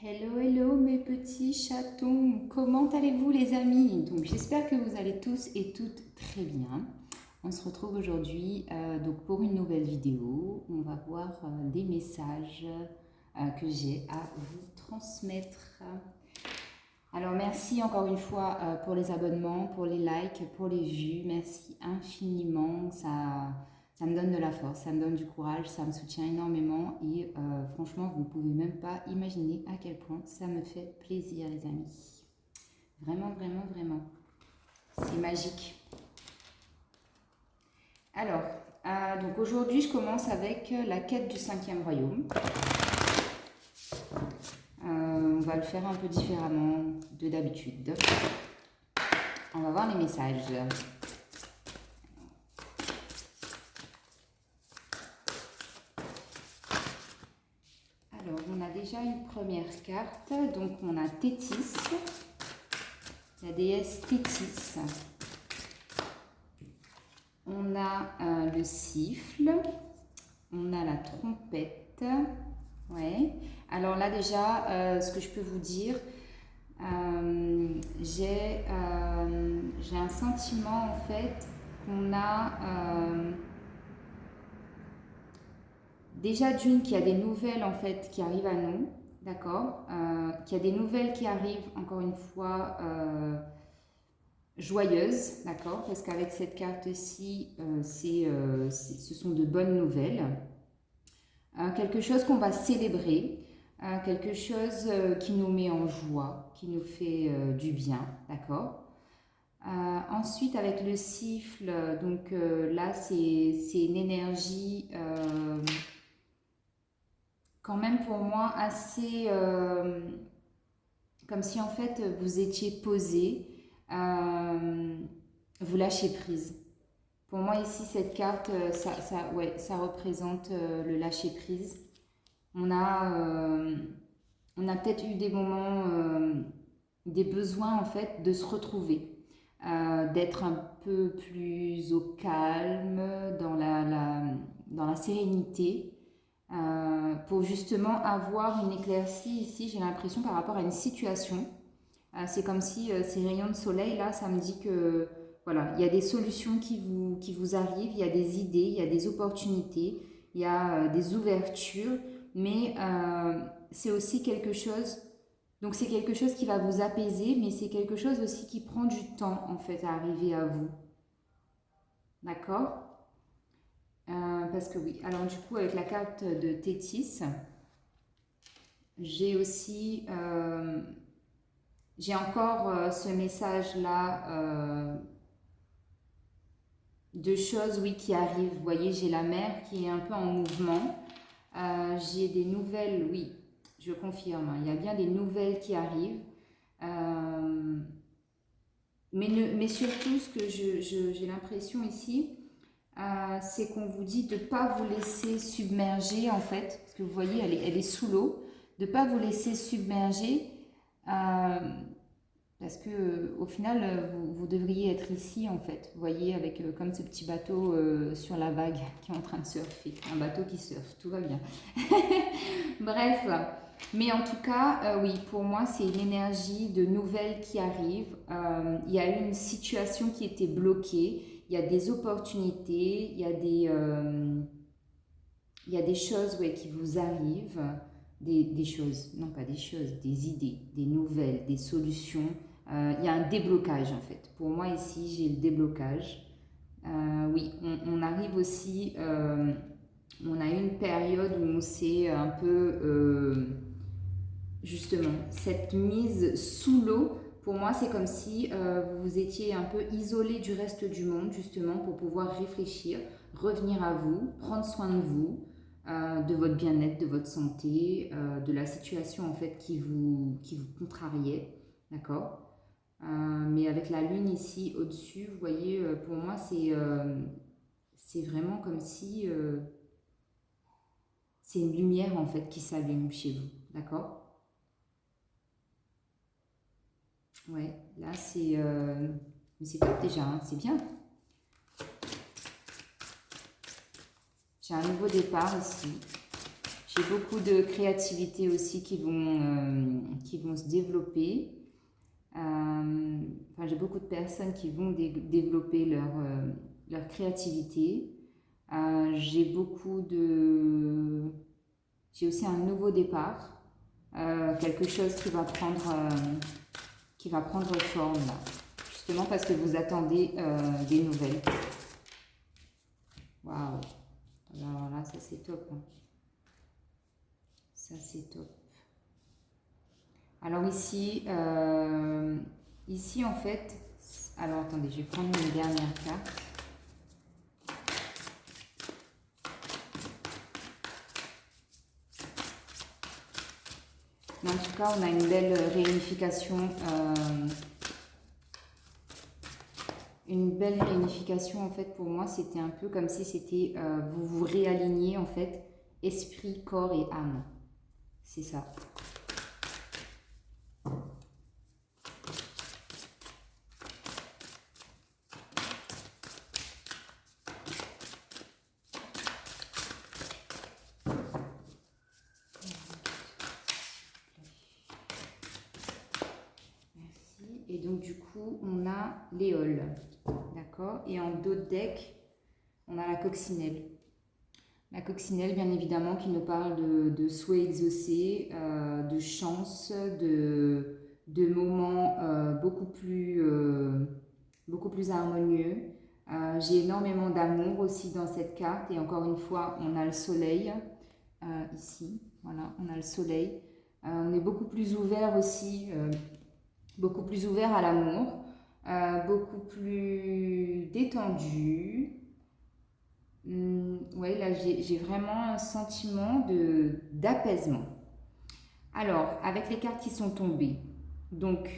Hello, hello mes petits chatons, comment allez-vous les amis? Donc j'espère que vous allez tous et toutes très bien. On se retrouve aujourd'hui donc pour une nouvelle vidéo. On va voir des messages que j'ai à vous transmettre. Alors merci encore une fois pour les abonnements, pour les likes, pour les vues. Merci infiniment, ça me donne de la force, ça me donne du courage, ça me soutient énormément et franchement, vous ne pouvez même pas imaginer à quel point ça me fait plaisir, les amis. Vraiment, vraiment, vraiment. C'est magique. Alors, donc aujourd'hui, je commence avec la quête du 5e royaume. On va le faire un peu différemment de d'habitude. On va voir les messages. Alors, on a déjà une première carte. Donc, on a Tétis, la déesse Tétis. On a le siffle. On a la trompette. Ouais. Alors là, déjà, ce que je peux vous dire, j'ai un sentiment, en fait, qu'on a... déjà d'une, qu'il y a des nouvelles en fait qui arrivent à nous, d'accord, qu'il y a des nouvelles qui arrivent encore une fois joyeuses, d'accord, parce qu'avec cette carte-ci, ce sont de bonnes nouvelles. Quelque chose qu'on va célébrer, quelque chose qui nous met en joie, qui nous fait du bien, d'accord. Ensuite, avec le siffle, donc là, c'est une énergie quand même pour moi assez comme si en fait vous étiez posé, vous lâchez prise. Pour moi ici cette carte, ça représente le lâcher prise. On a peut-être eu des moments, des besoins en fait de se retrouver, d'être un peu plus au calme, dans la sérénité. Pour justement avoir une éclaircie ici, j'ai l'impression par rapport à une situation. C'est comme si ces rayons de soleil là, ça me dit que voilà, il y a des solutions qui vous arrivent, il y a des idées, il y a des opportunités, il y a des ouvertures, mais c'est aussi quelque chose, donc c'est quelque chose qui va vous apaiser, mais c'est quelque chose aussi qui prend du temps en fait à arriver à vous. D'accord? Parce que oui, alors du coup avec la carte de Tétis, j'ai aussi, j'ai encore ce message-là de choses, oui, qui arrivent. Vous voyez, j'ai la mer qui est un peu en mouvement. J'ai des nouvelles, oui, je confirme, hein, il y a bien des nouvelles qui arrivent. Mais surtout, ce que j'ai l'impression ici, c'est qu'on vous dit de ne pas vous laisser submerger, en fait, parce que vous voyez, elle est sous l'eau, de ne pas vous laisser submerger, parce que au final, vous devriez être ici, en fait, vous voyez, avec comme ce petit bateau sur la vague qui est en train de surfer, un bateau qui surfe, tout va bien. Bref, mais en tout cas, oui, pour moi, c'est une énergie de nouvelles qui arrive. Il y a eu une situation qui était bloquée, il y a des opportunités, il y a des choses, ouais, qui vous arrivent, des choses, non pas des choses, des idées, des nouvelles, des solutions. Il y a un déblocage en fait. Pour moi ici, j'ai le déblocage. Oui, on arrive aussi, on a eu une période où c'est un peu, justement, cette mise sous l'eau. Pour moi, c'est comme si vous étiez un peu isolé du reste du monde, justement, pour pouvoir réfléchir, revenir à vous, prendre soin de vous, de votre bien-être, de votre santé, de la situation en fait qui vous contrariait, d'accord. Mais avec la lune ici au-dessus, vous voyez, pour moi, c'est vraiment comme si c'est une lumière en fait qui s'allume chez vous, d'accord. Ouais, là c'est top déjà, hein, c'est bien. J'ai un nouveau départ ici. J'ai beaucoup de créativité aussi qui vont se développer. Enfin, j'ai beaucoup de personnes qui vont développer leur créativité. J'ai beaucoup de... J'ai aussi un nouveau départ, quelque chose qui va prendre forme là, justement parce que vous attendez des nouvelles. Waouh! Alors là, ça c'est top. Hein. Ça c'est top. Alors ici en fait, alors attendez, je vais prendre une dernière carte. Mais en tout cas, on a une belle réunification. Une belle réunification, en fait, pour moi, c'était un peu comme si c'était vous vous réalignez, en fait, esprit, corps et âme. C'est ça. Merci. Et donc, du coup, on a l'éole. D'accord? Et en dos de deck, on a la coccinelle. La coccinelle, bien évidemment, qui nous parle de souhaits exaucés, de chance, de moments beaucoup plus harmonieux. J'ai énormément d'amour aussi dans cette carte. Et encore une fois, on a le soleil ici. Voilà, on a le soleil. On est beaucoup plus ouvert aussi, beaucoup plus ouvert à l'amour, beaucoup plus détendu. Ouais, là j'ai vraiment un sentiment d'apaisement. Alors, avec les cartes qui sont tombées, donc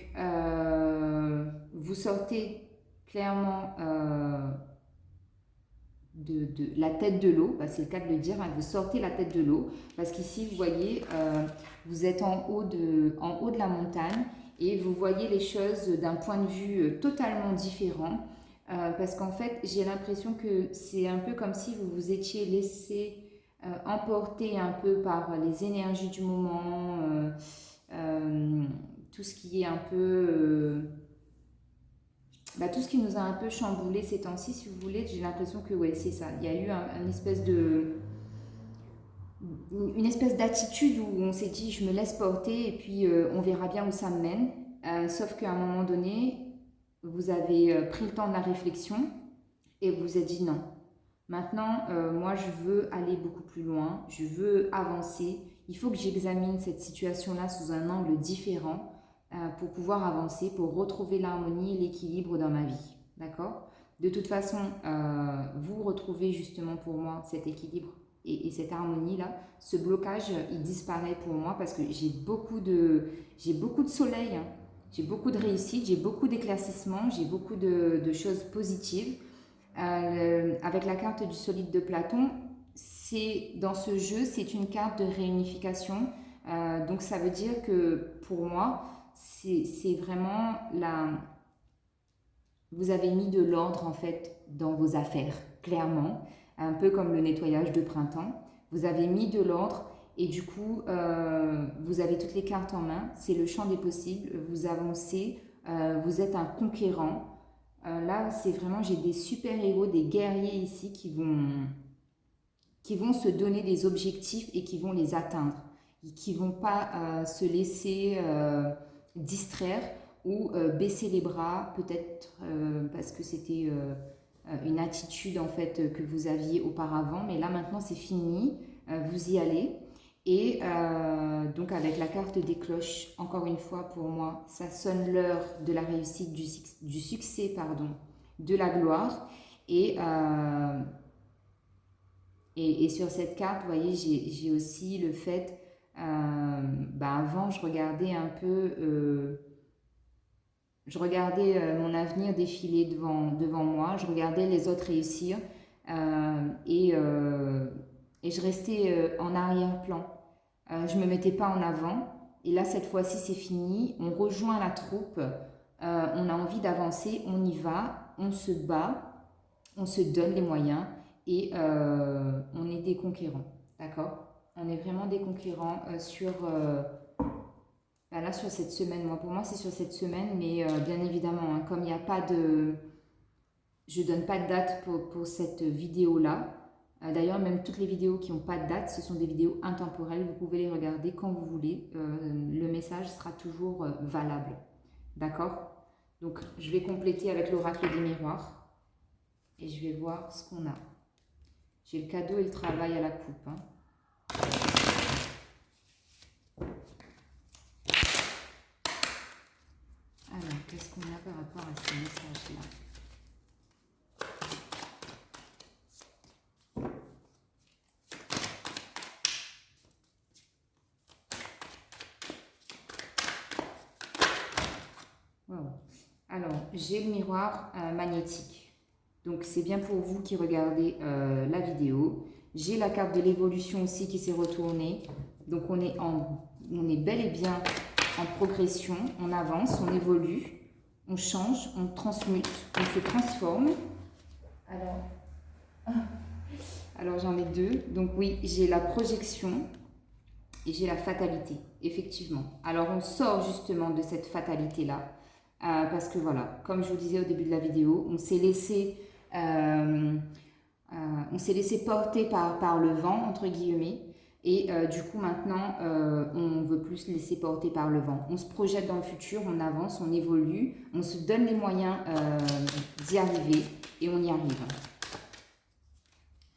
vous sortez clairement de la tête de l'eau, bah, c'est le cas de le dire, hein, vous sortez la tête de l'eau, parce qu'ici, vous voyez, vous êtes en haut de la montagne et vous voyez les choses d'un point de vue totalement différent. Parce qu'en fait, j'ai l'impression que c'est un peu comme si vous vous étiez laissé emporter un peu par les énergies du moment, tout ce qui est un peu... tout ce qui nous a un peu chamboulé ces temps-ci, si vous voulez, j'ai l'impression que ouais, c'est ça. Il y a eu une espèce d'attitude où on s'est dit je me laisse porter et puis on verra bien où ça me mène. Sauf qu'à un moment donné, vous avez pris le temps de la réflexion et vous vous êtes dit non. Maintenant, moi, je veux aller beaucoup plus loin, je veux avancer. Il faut que j'examine cette situation-là sous un angle différent pour pouvoir avancer, pour retrouver l'harmonie et l'équilibre dans ma vie. D'accord? De toute façon, vous retrouvez justement pour moi cet équilibre et cette harmonie-là. Ce blocage, il disparaît pour moi parce que j'ai beaucoup de soleil, hein. J'ai beaucoup de réussite, j'ai beaucoup d'éclaircissement, j'ai beaucoup de choses positives. Avec la carte du solide de Platon, dans ce jeu, c'est une carte de réunification. Donc ça veut dire que pour moi, c'est vraiment vous avez mis de l'ordre en fait dans vos affaires, clairement, un peu comme le nettoyage de printemps. Vous avez mis de l'ordre et du coup, vous avez toutes les cartes en main. C'est le champ des possibles. Vous avancez, vous êtes un conquérant. Là, c'est vraiment, j'ai des super-héros, des guerriers ici qui vont se donner des objectifs et qui vont les atteindre. Qui ne vont pas se laisser distraire ou baisser les bras, peut-être parce que c'était une attitude en fait que vous aviez auparavant. Mais là, maintenant, c'est fini. Vous y allez. Et donc avec la carte des cloches, encore une fois pour moi, ça sonne l'heure de la réussite, du succès, pardon, de la gloire. Et sur cette carte, vous voyez, j'ai aussi le fait, avant je regardais un peu, je regardais mon avenir défiler devant moi, je regardais les autres réussir et je restais en arrière-plan. Je ne me mettais pas en avant. Et là, cette fois-ci, c'est fini. On rejoint la troupe. On a envie d'avancer. On y va. On se bat. On se donne les moyens. Et on est des conquérants. D'accord? On est vraiment des conquérants sur, bah là, sur cette semaine. Moi, pour moi, c'est sur cette semaine, mais bien évidemment, hein, comme il n'y a pas de... Je ne donne pas de date pour cette vidéo-là. D'ailleurs, même toutes les vidéos qui n'ont pas de date, ce sont des vidéos intemporelles. Vous pouvez les regarder quand vous voulez. Le message sera toujours valable. D'accord? Donc, je vais compléter avec l'oracle des miroirs. Et je vais voir ce qu'on a. J'ai le cadeau et le travail à la coupe. Hein. Alors, qu'est-ce qu'on a par rapport à ces messages-là? Wow. Alors, j'ai le miroir magnétique. Donc, c'est bien pour vous qui regardez la vidéo. J'ai la carte de l'évolution aussi qui s'est retournée. Donc, on est bel et bien en progression. On avance, on évolue, on change, on transmute, on se transforme. Alors j'en ai deux. Donc, oui, j'ai la projection et j'ai la fatalité, effectivement. Alors, on sort justement de cette fatalité-là. Parce que voilà, comme je vous disais au début de la vidéo, on s'est laissé porter par le vent, entre guillemets, et du coup maintenant, on veut plus se laisser porter par le vent. On se projette dans le futur, on avance, on évolue, on se donne les moyens d'y arriver, et on y arrive.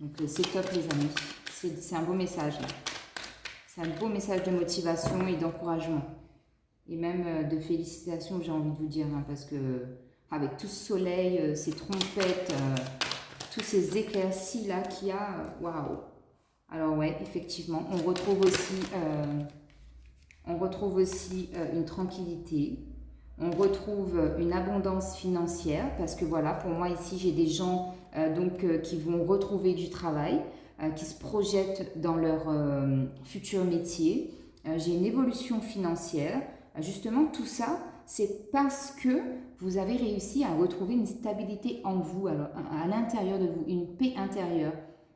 Donc c'est top les amis, c'est un beau message. C'est un beau message de motivation et d'encouragement. Et même de félicitations, j'ai envie de vous dire, hein, parce que avec tout ce soleil, ces trompettes, tous ces éclaircies-là qu'il y a, waouh! Alors ouais, effectivement, on retrouve aussi une tranquillité, on retrouve une abondance financière, parce que voilà, pour moi ici, j'ai des gens qui vont retrouver du travail, qui se projettent dans leur futur métier. J'ai une évolution financière. Justement, tout ça, c'est parce que vous avez réussi à retrouver une stabilité en vous, à l'intérieur de vous, une paix intérieure.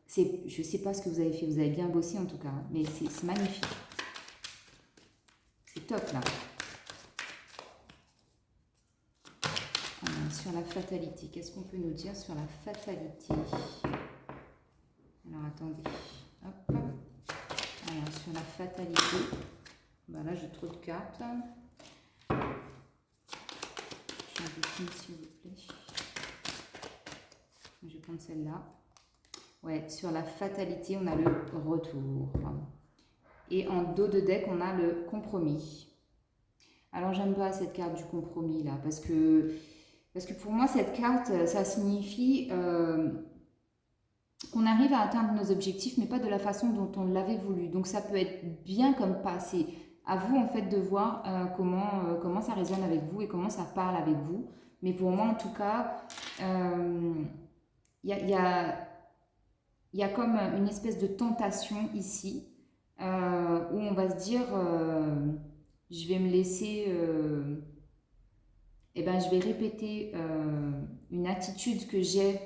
Je ne sais pas ce que vous avez fait, vous avez bien bossé en tout cas, mais c'est magnifique. C'est top là. Alors, sur la fatalité, qu'est-ce qu'on peut nous dire sur la fatalité? Alors attendez, hop. Alors sur la fatalité, ben là j'ai trop de cartes. S'il vous plaît. Je vais prendre celle-là. Ouais, sur la fatalité, on a le retour. Et en dos de deck, on a le compromis. Alors, j'aime pas cette carte du compromis, là, parce que pour moi, cette carte, ça signifie qu'on arrive à atteindre nos objectifs, mais pas de la façon dont on l'avait voulu. Donc, ça peut être bien comme pas. C'est à vous, en fait, de voir comment ça résonne avec vous et comment ça parle avec vous. Mais pour moi, en tout cas, il y a comme une espèce de tentation ici, où on va se dire, je vais me laisser... je vais répéter une attitude que j'ai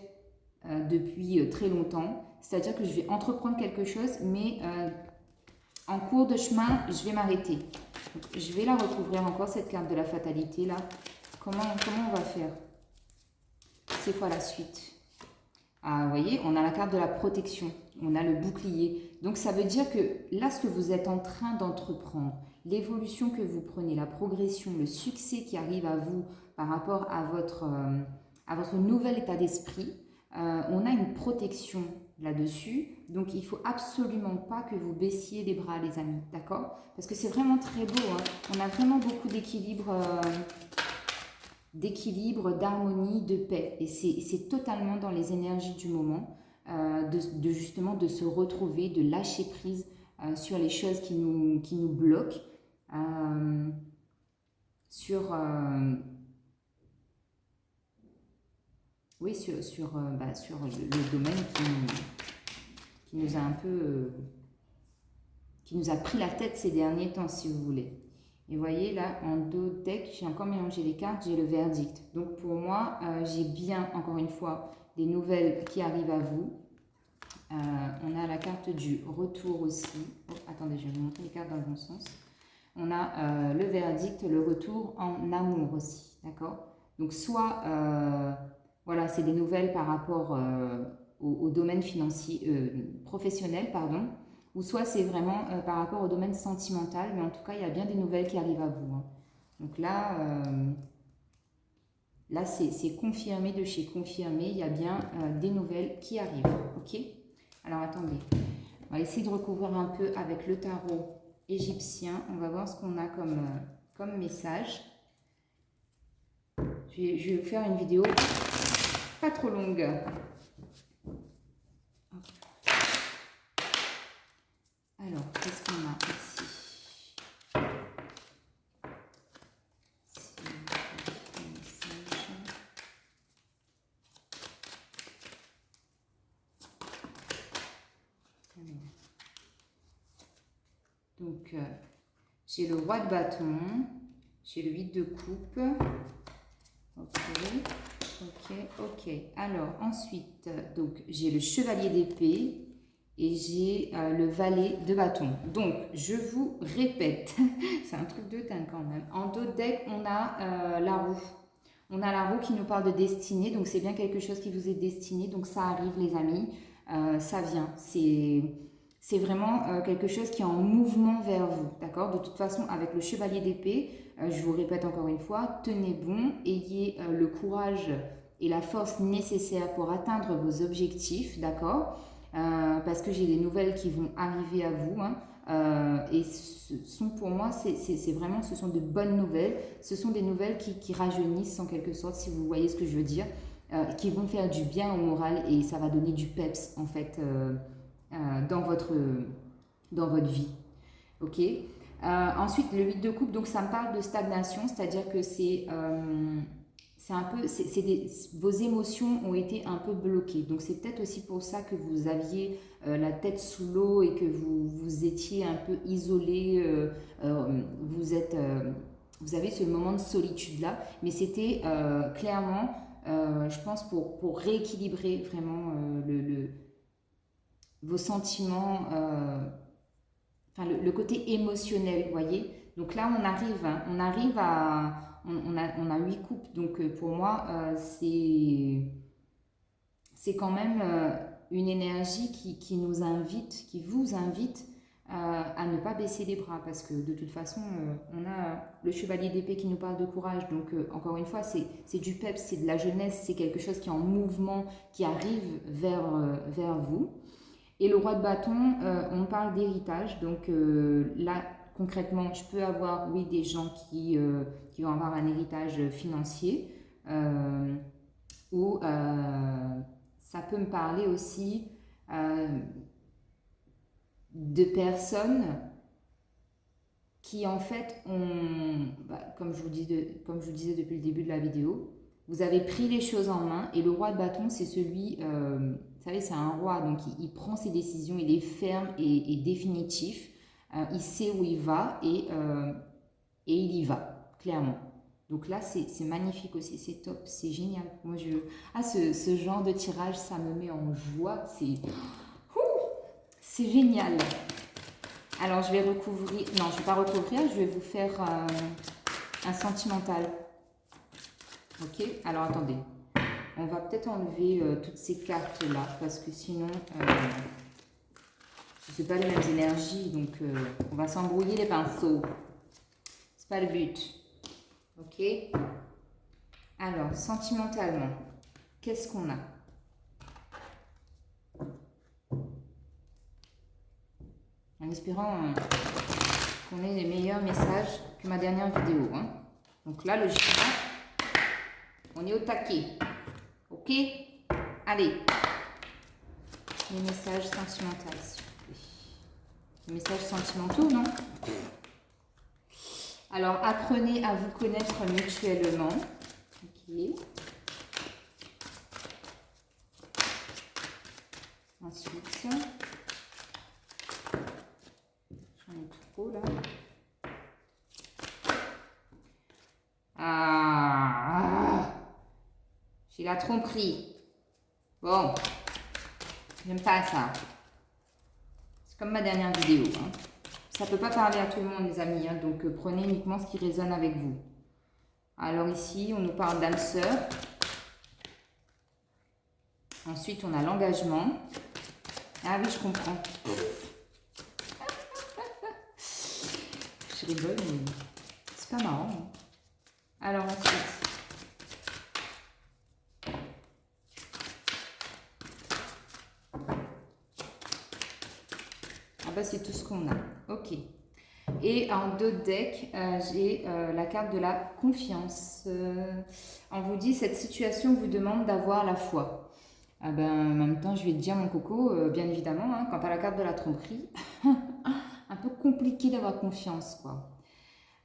depuis très longtemps. C'est-à-dire que je vais entreprendre quelque chose, mais en cours de chemin, je vais m'arrêter. Je vais la recouvrir encore, cette carte de la fatalité, là. Comment on va faire? C'est quoi la suite? Ah, vous voyez, on a la carte de la protection. On a le bouclier. Donc, ça veut dire que là, ce que vous êtes en train d'entreprendre, l'évolution que vous prenez, la progression, le succès qui arrive à vous par rapport à votre nouvel état d'esprit, on a une protection là-dessus. Donc, il ne faut absolument pas que vous baissiez les bras, les amis. D'accord? Parce que c'est vraiment très beau. Hein. On a vraiment beaucoup d'équilibre, d'harmonie, de paix. Et c'est totalement dans les énergies du moment justement de se retrouver, de lâcher prise sur les choses qui nous bloquent, sur le domaine qui nous a un peu... qui nous a pris la tête ces derniers temps, si vous voulez. Et vous voyez là, en dos de deck, j'ai encore mélangé les cartes, j'ai le verdict. Donc pour moi, j'ai bien, encore une fois, des nouvelles qui arrivent à vous. On a la carte du retour aussi. Oh, attendez, je vais vous montrer les cartes dans le bon sens. On a le verdict, le retour en amour aussi, d'accord? Donc soit, voilà, c'est des nouvelles par rapport au domaine financier, professionnel, pardon, ou soit c'est vraiment par rapport au domaine sentimental, mais en tout cas, il y a bien des nouvelles qui arrivent à vous, hein. Donc là c'est confirmé de chez confirmé, il y a bien des nouvelles qui arrivent, ok? Alors attendez, on va essayer de recouvrir un peu avec le tarot égyptien. On va voir ce qu'on a comme message. Je vais vous faire une vidéo pas trop longue. Alors, qu'est-ce qu'on a ici? Donc, j'ai le roi de bâton, j'ai le 8 de coupe. Ok, ok, ok. Alors, ensuite, donc j'ai le chevalier d'épée et j'ai le valet de bâton. Donc, je vous répète, c'est un truc de dingue quand même. En dos de deck, on a la roue. On a la roue qui nous parle de destinée, donc c'est bien quelque chose qui vous est destiné. Donc, ça arrive, les amis, ça vient. C'est vraiment quelque chose qui est en mouvement vers vous, d'accord? De toute façon, avec le chevalier d'épée, je vous répète encore une fois, tenez bon, ayez le courage et la force nécessaire pour atteindre vos objectifs, d'accord? Parce que j'ai des nouvelles qui vont arriver à vous, hein, et ce sont pour moi, c'est vraiment, ce sont de bonnes nouvelles, ce sont des nouvelles qui rajeunissent en quelque sorte, si vous voyez ce que je veux dire, qui vont faire du bien au moral et ça va donner du peps en fait dans votre vie, ok? Ensuite, le 8 de coupe, donc ça me parle de stagnation, c'est-à-dire que un peu, vos émotions ont été un peu bloquées. Donc c'est peut-être aussi pour ça que vous aviez la tête sous l'eau et que vous étiez un peu isolé, vous avez ce moment de solitude-là, mais c'était clairement, je pense, pour rééquilibrer vraiment vos sentiments, enfin le côté émotionnel, vous voyez. Donc là, on arrive, hein, on a 8 coupes, donc pour moi, c'est quand même une énergie qui nous invite, qui vous invite à ne pas baisser les bras, parce que de toute façon, on a le chevalier d'épée qui nous parle de courage, donc encore une fois, c'est du peps, c'est de la jeunesse, c'est quelque chose qui est en mouvement, qui arrive vers vous. Et le roi de bâton, on parle d'héritage. Donc là, concrètement, je peux avoir, oui, des gens qui vont avoir un héritage financier. Ou ça peut me parler aussi de personnes qui, en fait, comme je vous disais depuis le début de la vidéo, vous avez pris les choses en main et le roi de bâton, c'est celui, vous savez, c'est un roi, donc il prend ses décisions, il est ferme et définitif, il sait où il va et il y va, clairement. Donc là, c'est magnifique aussi, c'est top, c'est génial. Moi, ce genre de tirage, ça me met en joie, c'est génial. Alors, je vais recouvrir, non, je ne vais pas recouvrir, je vais vous faire un sentimental. Ok, alors attendez, on va peut-être enlever toutes ces cartes-là, parce que sinon, ce n'est pas les mêmes énergies, donc on va s'embrouiller les pinceaux. C'est pas le but. Ok. Alors, sentimentalement, qu'est-ce qu'on a? En espérant qu'on ait les meilleurs messages que ma dernière vidéo, hein. Donc là, logiquement, on est au taquet. Ok? Allez. Les messages sentimentaux, s'il vous plaît. Les messages sentimentaux, non? Alors, apprenez à vous connaître mutuellement. Ok. Ensuite, j'en ai trop là. Ah, j'ai la tromperie. Bon, J'aime pas ça. C'est comme ma dernière vidéo. Hein. Ça ne peut pas parler à tout le monde, les amis. Hein, donc, prenez uniquement ce qui résonne avec vous. Alors ici, on nous parle d'âme sœur. Ensuite, on a l'engagement. Ah oui, je comprends. Je rigole, mais c'est pas marrant. Hein. Alors ensuite. Ah bah c'est tout ce qu'on a. Ok. Et en d'autres decks, j'ai la carte de la confiance. On vous dit, cette situation vous demande d'avoir la foi. Ah ben, en même temps, je vais te dire, mon coco, bien évidemment, hein, quant à la carte de la tromperie, un peu compliqué d'avoir confiance, quoi.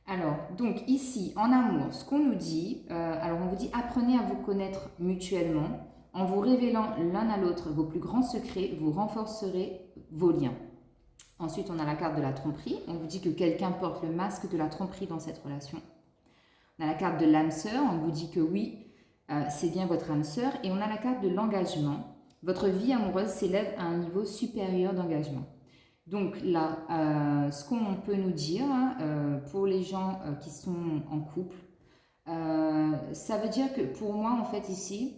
Alors, donc ici, en amour, ce qu'on nous dit, alors on vous dit, apprenez à vous connaître mutuellement. En vous révélant l'un à l'autre vos plus grands secrets, vous renforcerez vos liens. Ensuite, on a la carte de la tromperie. On vous dit que quelqu'un porte le masque de la tromperie dans cette relation. On a la carte de l'âme sœur. On vous dit que oui, c'est bien votre âme sœur. Et on a la carte de l'engagement. Votre vie amoureuse s'élève à un niveau supérieur d'engagement. Donc là, ce qu'on peut nous dire pour les gens qui sont en couple, ça veut dire que pour moi, en fait, ici,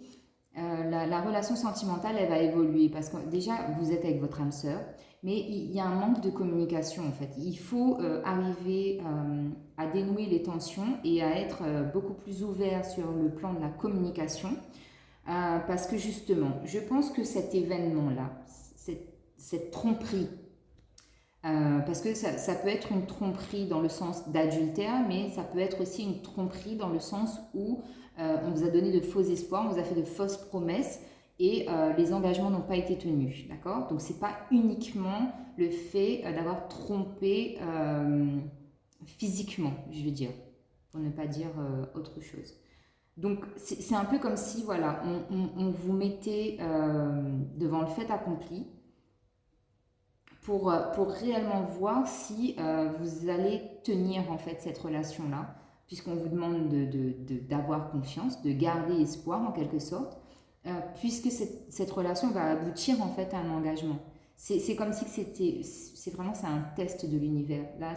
la relation sentimentale, elle va évoluer parce que déjà, vous êtes avec votre âme sœur, mais il y a un manque de communication, en fait. Il faut arriver à dénouer les tensions et à être beaucoup plus ouvert sur le plan de la communication parce que justement, je pense que cet événement-là, cette tromperie, parce que ça peut être une tromperie dans le sens d'adultère, mais ça peut être aussi une tromperie dans le sens où on vous a donné de faux espoirs, on vous a fait de fausses promesses et les engagements n'ont pas été tenus, d'accord? Donc c'est pas uniquement le fait d'avoir trompé physiquement, je veux dire, pour ne pas dire autre chose. Donc c'est un peu comme si, voilà, on vous mettait devant le fait accompli, pour réellement voir si vous allez tenir en fait cette relation-là, puisqu'on vous demande d'avoir confiance, de garder espoir en quelque sorte, puisque cette relation va aboutir en fait à un engagement. C'est comme si c'est vraiment c'est un test de l'univers. Là,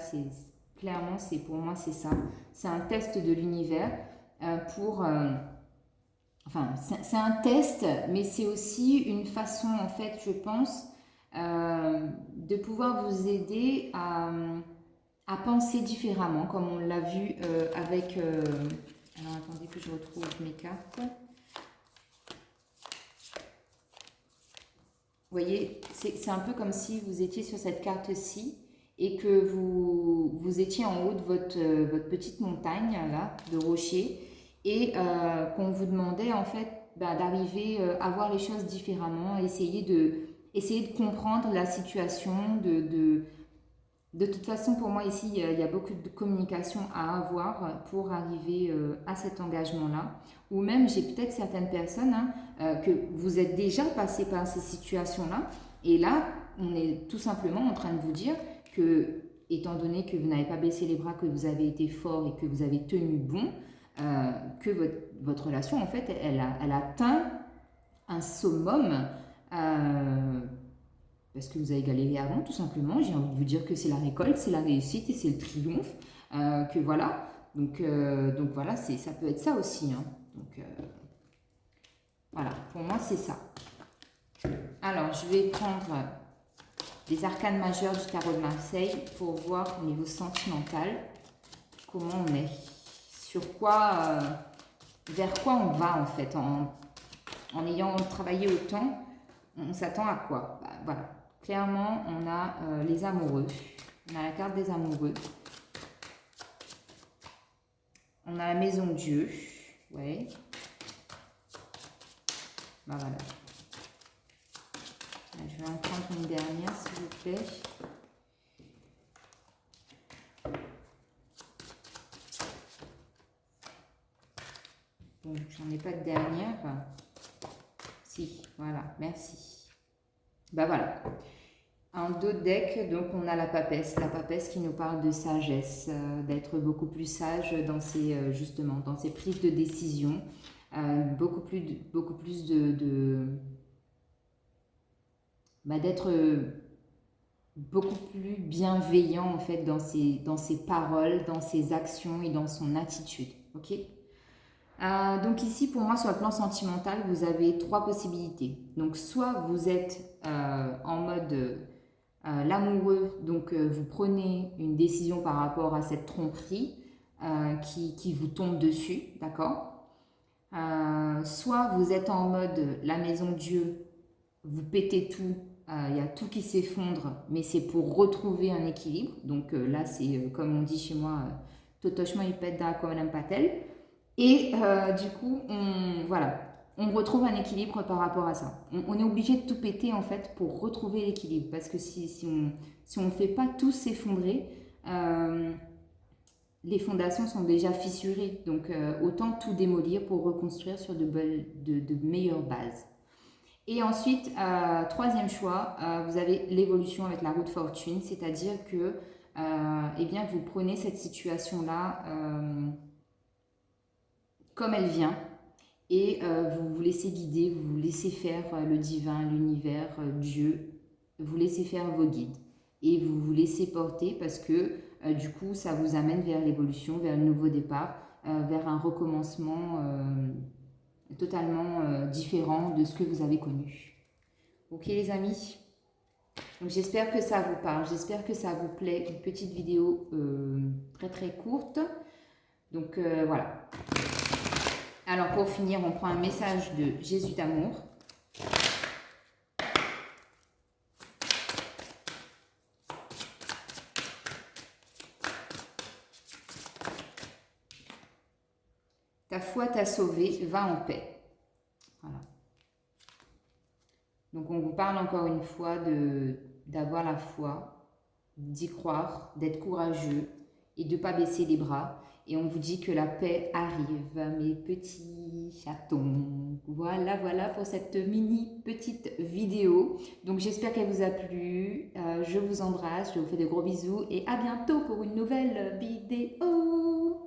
clairement, pour moi, c'est ça. C'est un test de l'univers enfin, c'est un test, mais c'est aussi une façon, en fait, je pense, de pouvoir vous aider à penser différemment, comme on l'a vu avec... alors, attendez que je retrouve mes cartes. Vous voyez, c'est un peu comme si vous étiez sur cette carte-ci et que vous étiez en haut de votre petite montagne, là, de rochers, et qu'on vous demandait, en fait, d'arriver à voir les choses différemment, essayer de comprendre la situation, de toute façon, pour moi, ici, il y a beaucoup de communication à avoir pour arriver à cet engagement-là. Ou même, j'ai peut-être certaines personnes que vous êtes déjà passé par ces situations-là. Et là, on est tout simplement en train de vous dire que, étant donné que vous n'avez pas baissé les bras, que vous avez été fort et que vous avez tenu bon, que votre relation, en fait, elle atteint un summum. Parce que vous avez galéré avant, tout simplement. J'ai envie de vous dire que c'est la récolte, c'est la réussite et c'est le triomphe. Que voilà. Donc voilà, ça peut être ça aussi. Hein. Donc voilà, pour moi, c'est ça. Alors, je vais prendre les arcanes majeures du tarot de Marseille pour voir au niveau sentimental comment on est. Sur quoi, vers quoi on va en fait. En ayant travaillé autant, on s'attend à quoi? Voilà. Clairement, on a les amoureux. On a la carte des amoureux. On a la maison de Dieu. Ouais. Voilà. Je vais en prendre une dernière, s'il vous plaît. Bon, j'en ai pas de dernière. Si, voilà, merci. Voilà. Un d'autres decks, donc on a la papesse qui nous parle de sagesse, d'être beaucoup plus sage dans justement dans ses prises de décision, beaucoup plus d'être beaucoup plus bienveillant en fait dans ses paroles, dans ses actions et dans son attitude. Ok. Donc ici, pour moi, sur le plan sentimental, vous avez trois possibilités. Donc soit vous êtes en mode l'amoureux, donc vous prenez une décision par rapport à cette tromperie qui vous tombe dessus, d'accord. Soit vous êtes en mode la maison Dieu, vous pétez tout, il y a tout qui s'effondre, mais c'est pour retrouver un équilibre. Donc là, c'est comme on dit chez moi, totochement il pète dans comme un patel. Et du coup, voilà, on retrouve un équilibre par rapport à ça. On est obligé de tout péter en fait pour retrouver l'équilibre. Parce que si on ne fait pas tout s'effondrer, les fondations sont déjà fissurées. Donc autant tout démolir pour reconstruire sur de meilleures bases. Et ensuite, troisième choix, vous avez l'évolution avec la route fortune, c'est-à-dire que eh bien, vous prenez cette situation-là comme elle vient et vous vous laissez guider, vous vous laissez faire le divin, l'univers, Dieu, vous laissez faire vos guides et vous vous laissez porter parce que du coup ça vous amène vers l'évolution, vers le nouveau départ, vers un recommencement totalement différent de ce que vous avez connu. Ok les amis, donc j'espère que ça vous parle, j'espère que ça vous plaît, une petite vidéo très très courte. Donc voilà. Alors pour finir, on prend un message de Jésus d'amour. Ta foi t'a sauvé, va en paix. Voilà. Donc on vous parle encore une fois d'avoir la foi, d'y croire, d'être courageux et de ne pas baisser les bras. Et on vous dit que la paix arrive, mes petits chatons. Voilà, voilà pour cette mini petite vidéo. Donc j'espère qu'elle vous a plu. Je vous embrasse, je vous fais de gros bisous et à bientôt pour une nouvelle vidéo.